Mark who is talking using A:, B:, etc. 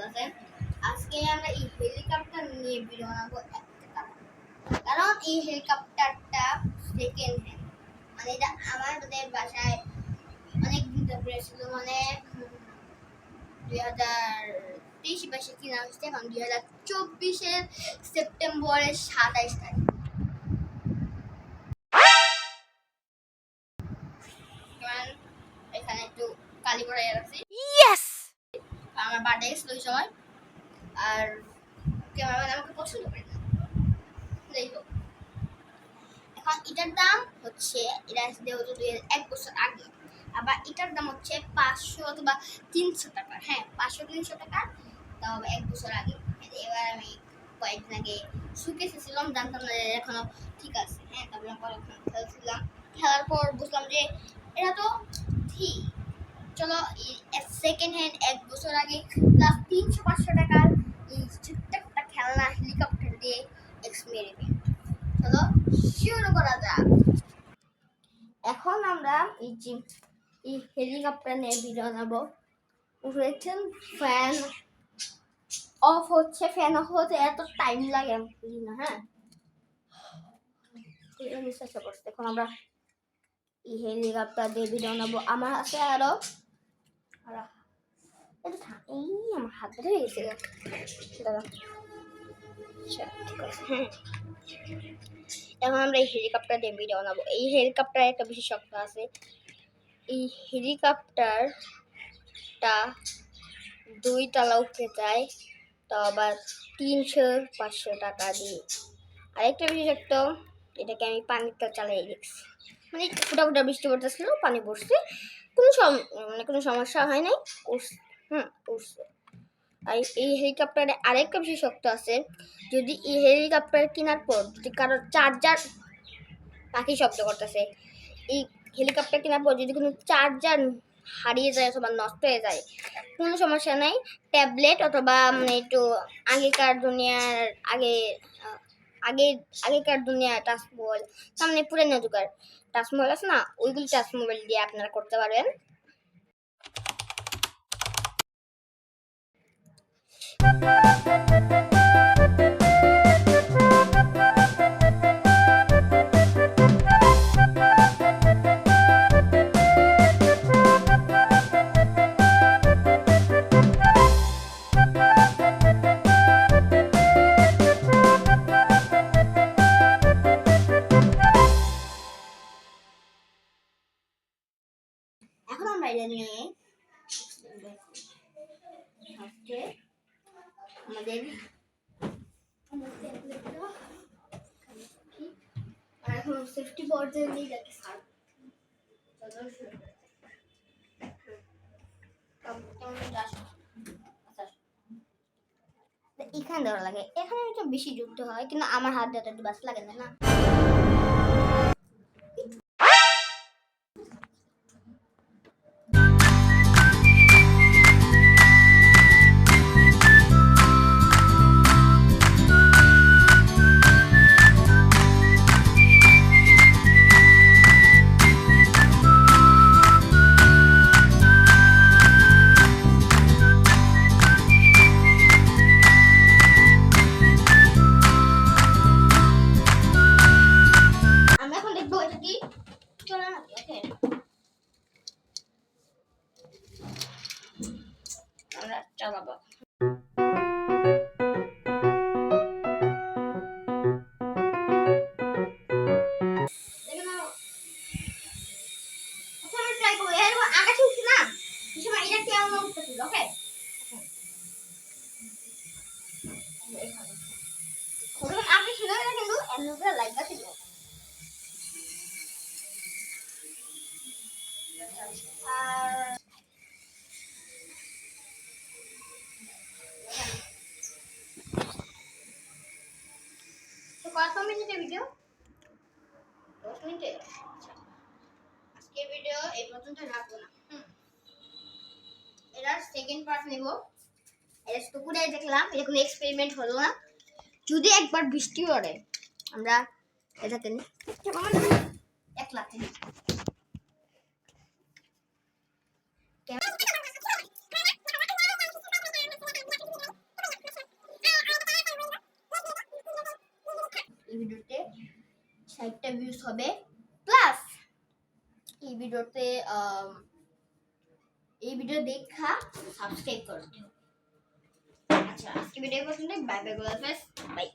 A: আছে। আজকে আমরা এই হেলিকপ্টার নিয়ে ভিডিও বানাবো কারণ এই হেলিকপ্টারটা সেকেন্ড হ্যান্ড, মানে এটা আমাদের বাসায় অনেক দিন ধরে ছিল, মানে 2023-22 কিনা হয়েছে, এখন 2024-এর সেপ্টেম্বরের 27 তারিখ। এখানে একটু কালি পড়ে যাচ্ছে, আমার বার্থডে ছিল ওই সময়, আর ক্যামেরাম্যান আমাকে পছন্দ করে না। যাই হোক, এখন এটার দাম হচ্ছে, এটা যেহেতু 1 বছর আগে, আবার এটার দাম হচ্ছে 500 অথবা 300 টাকা। হ্যাঁ, 500-300 টাকা, তাও 1 বছর আগে। এবার আমি কয়েকদিন আগে শুকে এসেছিলাম, জানতাম না এখনো ঠিক আছে। হ্যাঁ, তারপরে পরে খেলছিলাম, খেলার পর বুঝলাম যে এটা তো ঠিক। চলো সেকেন্ড হ্যান্ড 1 বছর আগে প্লাস 300-500 টাকার এই ছোট্ট একটা খেলনা হেলিকপ্টার দিয়ে এক্সপেরিমেন্ট। চলো শুরু করা যাক। এখন আমরা এই হেলিকপ্টার নিয়ে ভিডিও বানাবো। দেখছেন ফ্যান অফ হচ্ছে, ফ্যান অফ হতে এত টাইম লাগে আমি বুঝি না। হ্যাঁ, এখন আমরা এই হেলিকপ্টার দিয়ে ভিডিও বানাবো। আমার আছে আরো এই আমার হাত ধরে গেছে দাদা। এখন আমরা এই হেলিকপ্টার দিয়ে ভিডিও বানাবো। এই হেলিকপ্টার একটা বিশেষত্ব আছে, এই হেলিকপ্টারটা 2 তলা উঠতে যায়, তো আবার 300-500 টাকা দিয়ে। আরেকটা বিশেষত্ব, এটাকে আমি পানিতে চালিয়ে দেখছি, মানে ফুটা ফুটা বৃষ্টি পড়তেছিল, পানি পড়ছে, কোনো সমস্যা হয় নাই, উঠছে। আর এই হেলিকপ্টারে আরেকটা বিশেষত্ব আছে, যদি এই হেলিকপ্টার কেনার পর যদি কারো চার্জার, পাখি শব্দ করতেছে, এই হেলিকপ্টার কেনার পর যদি কোনো চার্জার হারিয়ে যায় অথবা নষ্ট হয়ে যায়, কোনো সমস্যা নাই, ট্যাবলেট অথবা মানে একটু আগেকার দুনিয়ার টাচ মোবাইল, সামনে পুরানো যুগের টাচ মোবাইল আছে না, ওইগুলি টাচ মোবাইল দিয়ে আপনারা করতে পারবেন। এখন আমরা এটা নিয়ে আমাদের এখন সেফটি বোর্ডে নিয়ে যাচ্ছি স্যার। এখানে দেওয়া লাগে, এখানে একটু বেশি যুদ্ধ হয়, কিন্তু আমার হাত দিয়ে একটু বাস লাগে না। আমরা চালাবো। আপনি শুনে কিন্তু এমনি লাইক আছে। কত মিনিটের ভিডিও? 10 মিনিটের। আজকের ভিডিও এই পর্যন্ত রাখবো না। এর সেকেন্ড পার্ট নেব। এর টুকুটাই দেখলাম, এটা কোনো এক্সপেরিমেন্ট হলো না। যদি একবার বৃষ্টি পড়ে, আমরা এটাকে নিই 1 লাখ নিই। এই ভিডিওতে 60টা ভিউজ হবে, প্লাস এই ভিডিও দেখা সাবস্ক্রাইব করতে হবে। আচ্ছা, আজকে ভিডিও পছন্দ, বাই বাই, বাই।